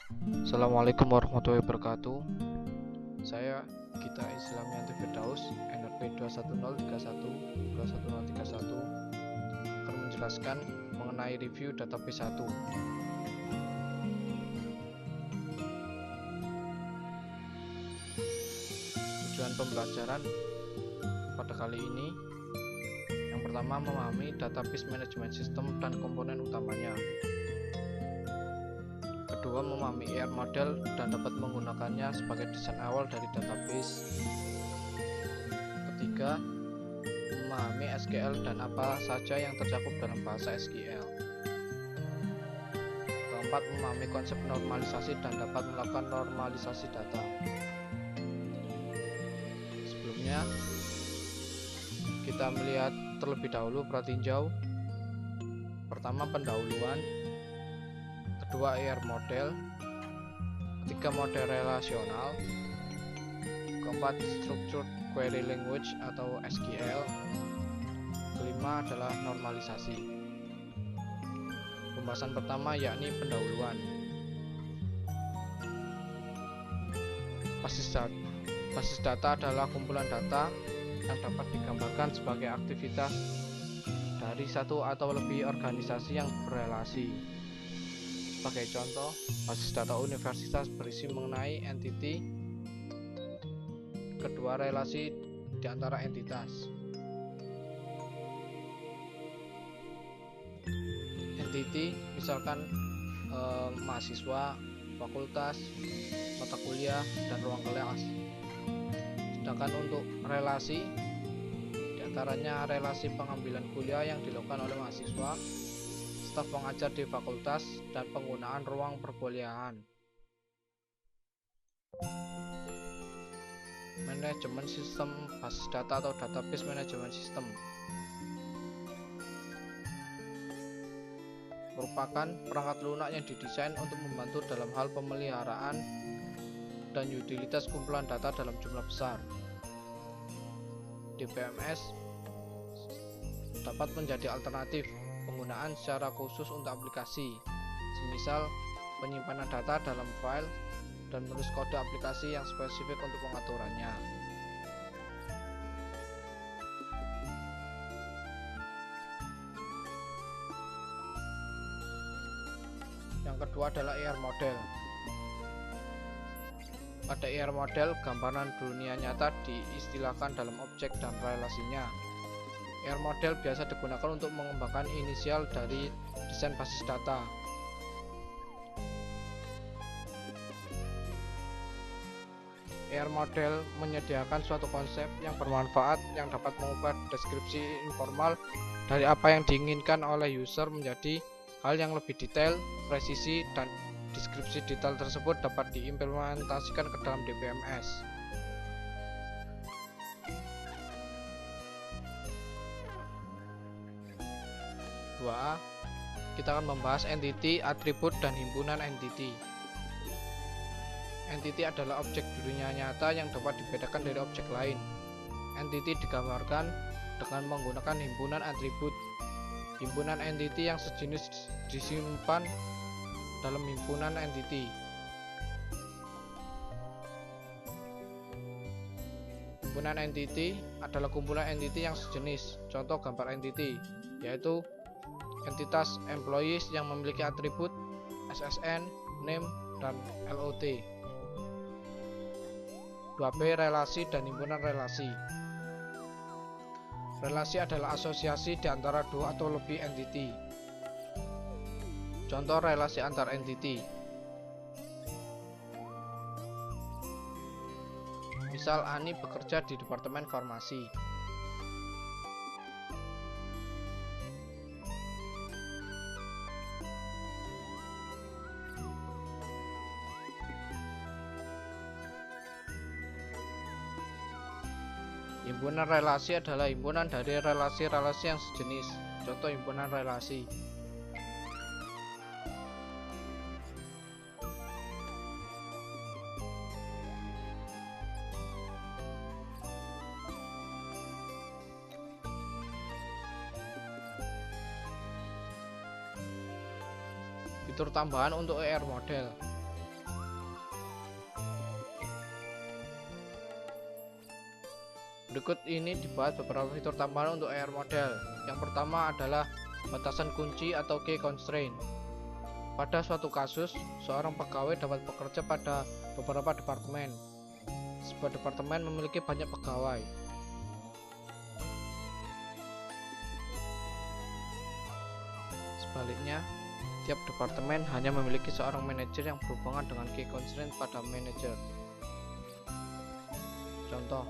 Assalamualaikum warahmatullahi wabarakatuh. Saya Gita Islamianti Firdaus, NRP 21031 akan menjelaskan mengenai review database 1. Tujuan pembelajaran pada kali ini yang pertama memahami database management system dan komponen utamanya. Kedua, memahami ER model dan dapat menggunakannya sebagai desain awal dari database. Ketiga, memahami SQL dan apa saja yang tercakup dalam bahasa SQL. Keempat, memahami konsep normalisasi dan dapat melakukan normalisasi data. Sebelumnya, kita melihat terlebih dahulu pratinjau. Pertama, pendahuluan. Kedua, ER model. Ketiga, model relasional. Keempat, structured query language atau SQL. Kelima adalah normalisasi. Pembahasan pertama yakni pendahuluan. Basis data adalah kumpulan data yang dapat digambarkan sebagai aktivitas dari satu atau lebih organisasi yang berrelasi. Sebagai contoh, basis data universitas berisi mengenai entiti, kedua relasi di antara entitas. Entiti misalkan mahasiswa, fakultas, mata kuliah, dan ruang kelas. Sedangkan untuk relasi, diantaranya relasi pengambilan kuliah yang dilakukan oleh mahasiswa, staf pengajar di fakultas, dan penggunaan ruang perkuliahan. Manajemen sistem basis data atau database management system merupakan perangkat lunak yang didesain untuk membantu dalam hal pemeliharaan dan utilitas kumpulan data dalam jumlah besar. DBMS dapat menjadi alternatif penggunaan secara khusus untuk aplikasi, semisal penyimpanan data dalam file dan menulis kode aplikasi yang spesifik untuk pengaturannya. Yang kedua adalah ER model. Pada ER model, gambaran dunia nyata diistilahkan dalam objek dan relasinya. ER model biasa digunakan untuk mengembangkan inisial dari desain basis data. ER model menyediakan suatu konsep yang bermanfaat yang dapat mengubah deskripsi informal dari apa yang diinginkan oleh user menjadi hal yang lebih detail, presisi, dan deskripsi detail tersebut dapat diimplementasikan ke dalam DBMS. Kita akan membahas entity, atribut, dan himpunan entity. Entity adalah objek dunia nyata yang dapat dibedakan dari objek lain. Entity digambarkan dengan menggunakan himpunan atribut. Himpunan entity yang sejenis disimpan dalam himpunan entity. Himpunan entity adalah kumpulan entity yang sejenis. Contoh gambar entity yaitu entitas employees yang memiliki atribut SSN, name, dan LOT. 2B, relasi dan himpunan relasi. Relasi adalah asosiasi di antara dua atau lebih entity. Contoh relasi antar entity. Misal Ani bekerja di Departemen Farmasi. Himpunan relasi adalah himpunan dari relasi-relasi yang sejenis. Contoh himpunan relasi. Fitur tambahan untuk ER model. Berikut ini dibahas beberapa fitur tambahan untuk AR model. Yang pertama adalah batasan kunci atau key constraint. Pada suatu kasus, seorang pegawai dapat bekerja pada beberapa departemen. Sebuah departemen memiliki banyak pegawai. Sebaliknya, tiap departemen hanya memiliki seorang manajer yang berhubungan dengan key constraint pada manajer. Contoh,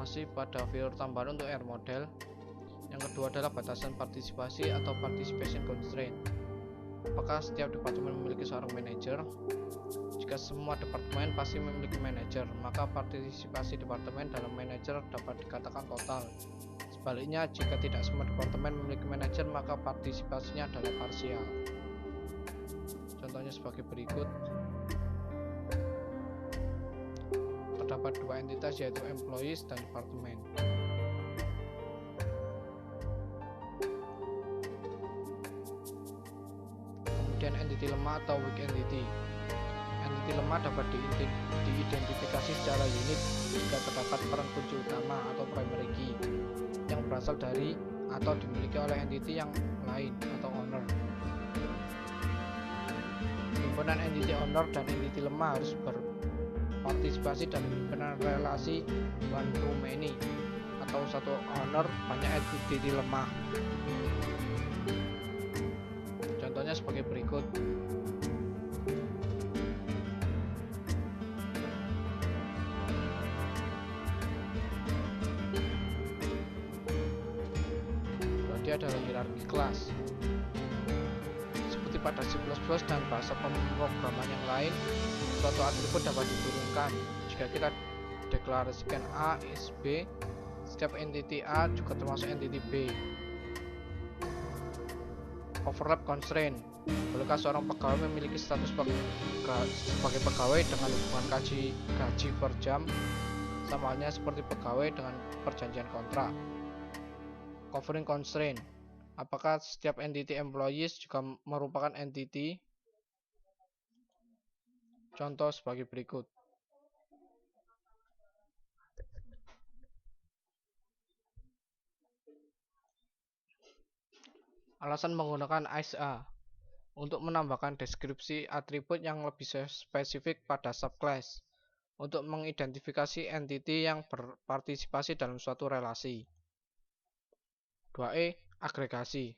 masih pada fitur tambahan untuk AR model. Yang kedua adalah batasan partisipasi atau participation constraint. Apakah setiap departemen memiliki seorang manajer? Jika semua departemen pasti memiliki manajer, maka partisipasi departemen dalam manajer dapat dikatakan total. Sebaliknya, jika tidak semua departemen memiliki manajer, maka partisipasinya adalah parsial. Contohnya sebagai berikut. Terdapat dua entitas, yaitu employees dan departemen. Kemudian entity lemah atau weak entity. Entity lemah dapat diidentifikasi secara unik jika terdapat peran kunci utama atau primary key yang berasal dari atau dimiliki oleh entity yang lain atau owner. Himpunan entity owner dan entity lemah harus berpartisipasi dalam himpunan relasi one to many atau satu owner banyak entity lemah. Contohnya sebagai berikut. Dia adalah hierarki kelas. Seperti pada C++ dan bahasa pemrograman yang lain, suatu atribut dapat diturunkan. Jika kita deklarasikan A is B, setiap entity A juga termasuk entity B. Overlap constraint. Bolehkah seorang pegawai memiliki status sebagai pegawai dengan hubungan gaji per jam, sama halnya seperti pegawai dengan perjanjian kontrak? Covering constraint. Apakah setiap entity employees juga merupakan entity? Contoh sebagai berikut. Alasan menggunakan ISA untuk menambahkan deskripsi atribut yang lebih spesifik pada subclass untuk mengidentifikasi entity yang berpartisipasi dalam suatu relasi. 2E. Agregasi.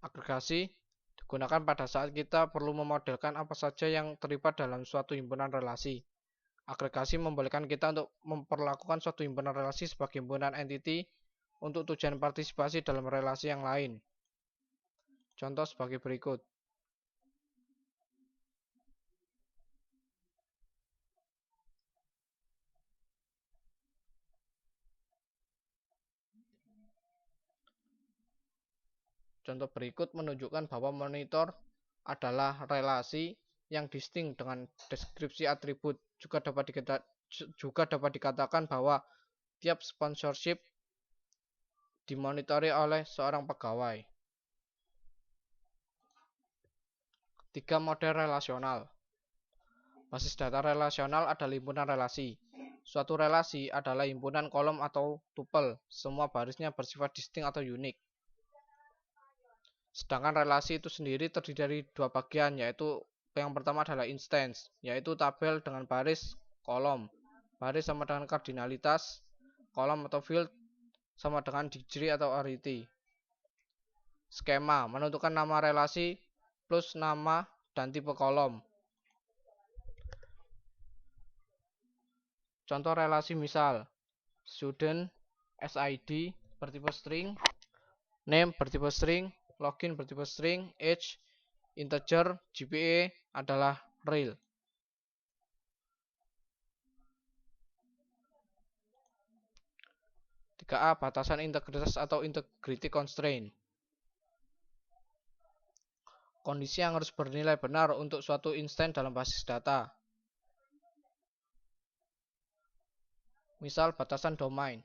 Agregasi digunakan pada saat kita perlu memodelkan apa saja yang terlibat dalam suatu himpunan relasi. Agregasi membolehkan kita untuk memperlakukan suatu himpunan relasi sebagai himpunan entity untuk tujuan partisipasi dalam relasi yang lain. Contoh sebagai berikut. Contoh berikut menunjukkan bahwa monitor adalah relasi yang distinct dengan deskripsi atribut. Juga dapat dikatakan bahwa tiap sponsorship dimonitori oleh seorang pegawai. 3. Model relasional. Basis data relasional adalah himpunan relasi. Suatu relasi adalah himpunan kolom atau tuple. Semua barisnya bersifat distinct atau unik. Sedangkan relasi itu sendiri terdiri dari dua bagian, yaitu yang pertama adalah instance, yaitu tabel dengan baris, kolom. Baris sama dengan kardinalitas, kolom atau field sama dengan degree atau arity. Skema menentukan nama relasi plus nama dan tipe kolom. Contoh relasi misal, student SID bertipe string, name bertipe string, login bertipe string, age integer, GPA adalah real. 3A. Batasan integritas atau integrity constraint. kondisi yang harus bernilai benar untuk suatu instance dalam basis data. Misal batasan domain.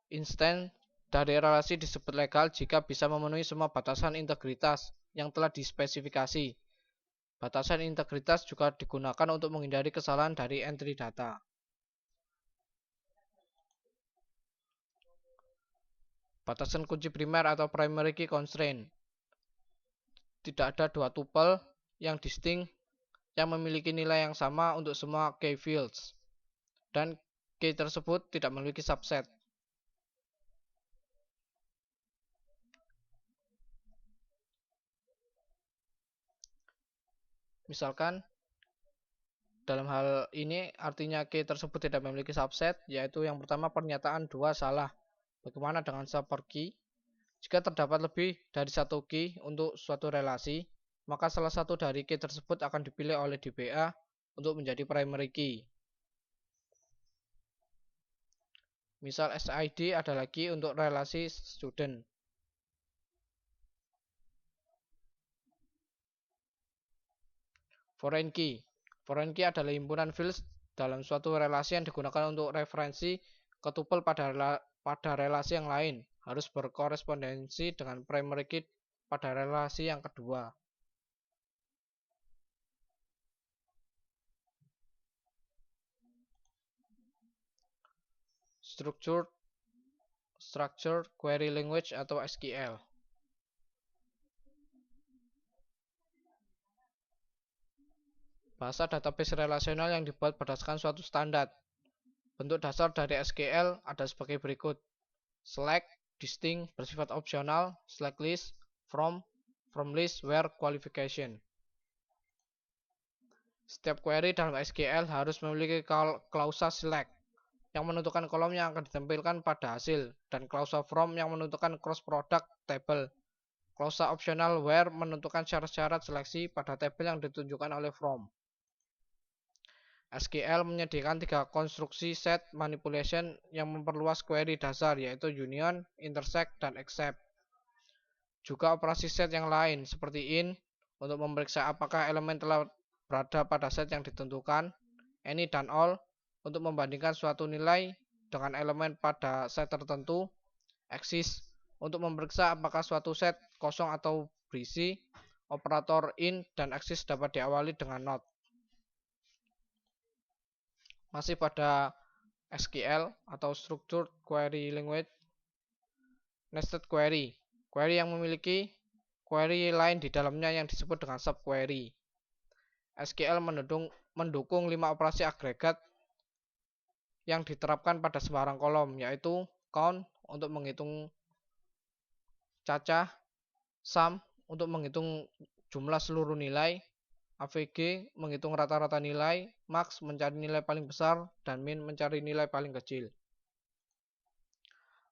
Instance dari relasi disebut legal jika bisa memenuhi semua batasan integritas yang telah dispesifikasi. Batasan integritas juga digunakan untuk menghindari kesalahan dari entry data. Batasan kunci primer atau primary key constraint. Tidak ada dua tuple yang distinct yang memiliki nilai yang sama untuk semua key fields. Dan key tersebut tidak memiliki subset. Misalkan dalam hal ini artinya key tersebut tidak memiliki subset, yaitu yang pertama pernyataan 2 salah. Bagaimana dengan super key? Jika terdapat lebih dari satu key untuk suatu relasi, maka salah satu dari key tersebut akan dipilih oleh DBA untuk menjadi primary key. Misal SID adalah key untuk relasi student. Foreign key. Foreign key adalah himpunan fields dalam suatu relasi yang digunakan untuk referensi ke tuple pada relasi yang lain. Harus berkorespondensi dengan primary key pada relasi yang kedua. Structured Query Language atau SQL. Bahasa database relasional yang dibuat berdasarkan suatu standar. Bentuk dasar dari SQL ada sebagai berikut. Select, distinct, bersifat opsional, select list, from list, where, qualification. Setiap query dalam SQL harus memiliki klausa select yang menentukan kolom yang akan ditampilkan pada hasil, dan klausa from yang menentukan cross product table. Klausa optional where menentukan syarat-syarat seleksi pada tabel yang ditunjukkan oleh from. SQL menyediakan 3 konstruksi set manipulation yang memperluas query dasar, yaitu union, intersect, dan except. Juga operasi set yang lain seperti in untuk memeriksa apakah elemen telah berada pada set yang ditentukan, any dan all untuk membandingkan suatu nilai dengan elemen pada set tertentu, exist untuk memeriksa apakah suatu set kosong atau berisi. Operator in dan exist dapat diawali dengan not. Masih pada SQL atau Structured Query Language. Nested Query. Query yang memiliki query lain di dalamnya yang disebut dengan subquery. SQL mendukung 5 operasi agregat yang diterapkan pada sembarang kolom, yaitu count untuk menghitung cacah, sum untuk menghitung jumlah seluruh nilai, AVG menghitung rata-rata nilai, max mencari nilai paling besar, dan min mencari nilai paling kecil.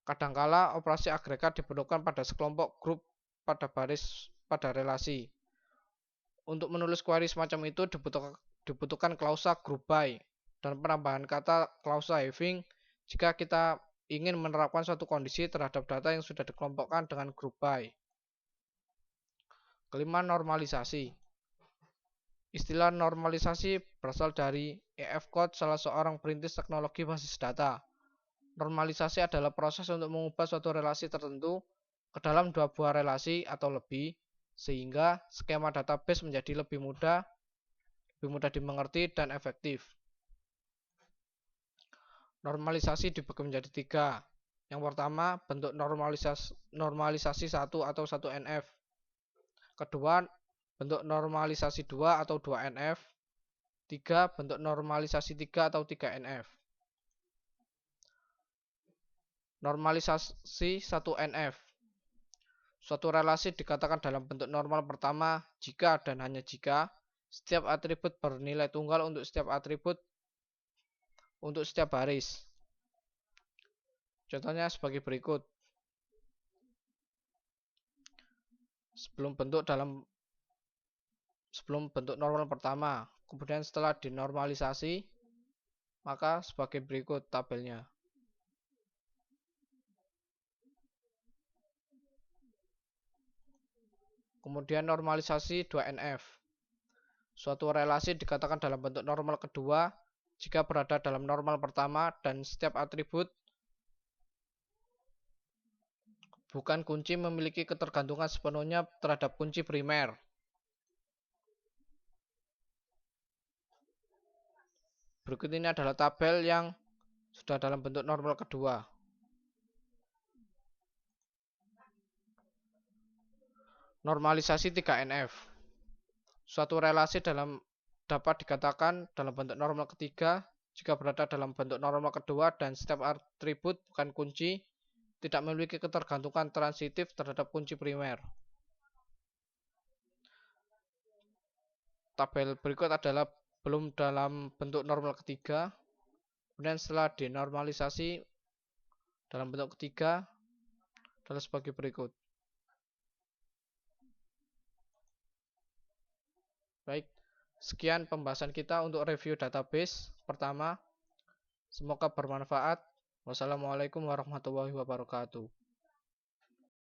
Kadangkala operasi agregat diperlukan pada sekelompok grup pada relasi. Untuk menulis query semacam itu dibutuhkan klausa group by dan penambahan kata klausa having jika kita ingin menerapkan suatu kondisi terhadap data yang sudah dikelompokkan dengan group by. Kelima, normalisasi. Istilah normalisasi berasal dari EF Code, salah seorang perintis teknologi basis data. Normalisasi adalah proses untuk mengubah suatu relasi tertentu ke dalam 2 buah relasi atau lebih, sehingga skema database menjadi lebih mudah dimengerti dan efektif. Normalisasi dibagi menjadi 3. Yang pertama, bentuk normalisasi 1 atau 1NF. Kedua, bentuk normalisasi 2 atau 2NF. 3. Bentuk normalisasi 3 atau 3NF. Normalisasi 1NF. Suatu relasi dikatakan dalam bentuk normal pertama jika dan hanya jika setiap atribut bernilai tunggal untuk setiap atribut untuk setiap baris. Contohnya sebagai berikut. Sebelum bentuk normal pertama, kemudian setelah dinormalisasi, maka sebagai berikut tabelnya. Kemudian normalisasi 2NF. Suatu relasi dikatakan dalam bentuk normal kedua jika berada dalam normal pertama dan setiap atribut bukan kunci memiliki ketergantungan sepenuhnya terhadap kunci primer. Berikut ini adalah tabel yang sudah dalam bentuk normal kedua. Normalisasi 3NF. Suatu relasi dapat dikatakan dalam bentuk normal ketiga jika berada dalam bentuk normal kedua dan setiap atribut bukan kunci tidak memiliki ketergantungan transitif terhadap kunci primer. Tabel berikut adalah belum dalam bentuk normal ketiga. Kemudian setelah dinormalisasi dalam bentuk ketiga adalah sebagai berikut. Baik, sekian pembahasan kita untuk review database pertama. Semoga bermanfaat. Wassalamualaikum warahmatullahi wabarakatuh.